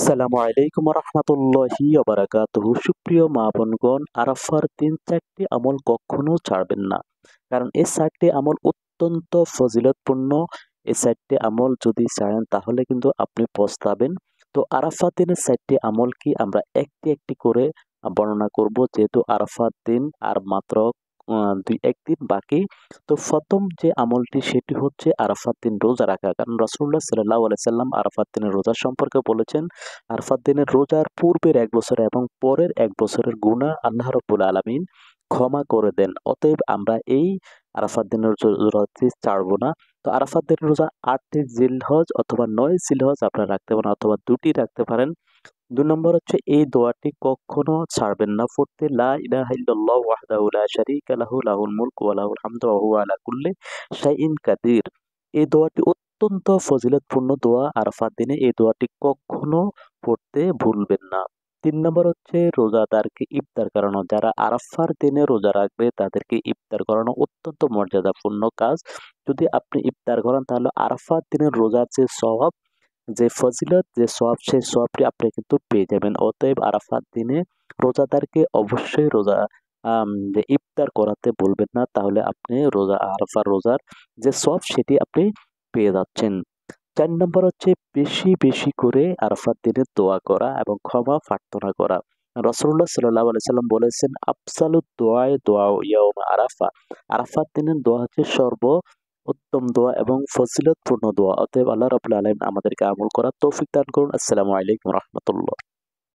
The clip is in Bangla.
আসসালামু আলাইকুম রহমতুল্লাহি ওবারাকাতুহু। সুপ্রিয় মা বোনগণ, আরাফার ৩-৪টি আমল কখনো ছাড়বেন না, কারণ এই ৪টি আমল অত্যন্ত ফজিলতপূর্ণ। এই ৪টি আমল যদি ছাড়েন তাহলে কিন্তু আপনি পস্তাবেন। তো আরাফার দিনের ৪টি আমল কি, আমরা একটি একটি করে বর্ণনা করব, যেহেতু আরাফার দিন আর মাত্র ১ দিন বাকি। তো প্রথম যে আমলটি সেটি হচ্ছে আরাফার দিন রোজা রাখা, কারণ রাসূলুল্লাহ সাল্লাল্লাহু আলাইহি সাল্লাম আরাফার দিনের রোজা সম্পর্কে বলেছেন, আরাফাত দিনের রোজার পূর্বের ১ বছর এবং পরের ১ বছরের গুনাহ আল্লাহ রাব্বুল আলামিন ক্ষমা করে দেন। অতএব আমরা এই আরাফাত দিনের রোজাটি ছাড়বো না। তো আরাফাত দিনের রোজা ৮ জিলহজ অথবা ৯ জিলহজ আপনারা রাখতে পারেন, অথবা ২টি রাখতে পারেন। ২ নম্বর হচ্ছে এই দোয়াটি কখনো ছাড়বেন না পড়তে, লা ইলাহা ইল্লাল্লাহু ওয়াহদাহু লা শারীকা লাহু লাহুল মুলকু ওয়া লাহুল হামদু ওয়া হুয়া আলা কুল্লি শাইইন কাদির। এই দোয়াটি অত্যন্ত ফজিলতপূর্ণ দোয়া। আরাফাত দিনে এই দোয়াটি কখনো পড়তে ভুলবেন না। ৩ নম্বর হচ্ছে রোজাদারকে ইফতার করানো। যারা আরাফার দিনে রোজা রাখবে তাদেরকে ইফতার করানো অত্যন্ত মর্যাদাপূর্ণ কাজ। যদি আপনি ইফতার করান তাহলে আরাফার দিনের রোজার যে সওয়াব, যে ফজিলত, যে সওয়াব, সেই সওয়াবটি আপনি কিন্তু পেয়ে যাবেন। অতএব আরাফাত দিনে রোজাদারকে অবশ্যই যে ইফতার করাতে বলবেন না, তাহলে আপনি আরাফার রোজার যে সওয়াব সেটি আপনি পেয়ে যাচ্ছেন। ৪ নম্বর হচ্ছে বেশি বেশি করে আরাফাত দিনে দোয়া করা এবং ক্ষমা প্রার্থনা করা। রাসূলুল্লাহ সাল্লাল্লাহু আলাইহি সাল্লাম বলেছেন, আফসালুদ দোয়ায়ে দোয়াউ ইয়াউম আরাফা। আরাফাত দিনের দোয়া হচ্ছে উত্তম দোয়া এবং ফজিলতপূর্ণ দোয়া। অতএব আল্লাহ রাব্বুল আলামিন আমাদেরকে আমল করার তৌফিক দান করুন। আসসালামু আলাইকুম রাহমাতুল্লাহ।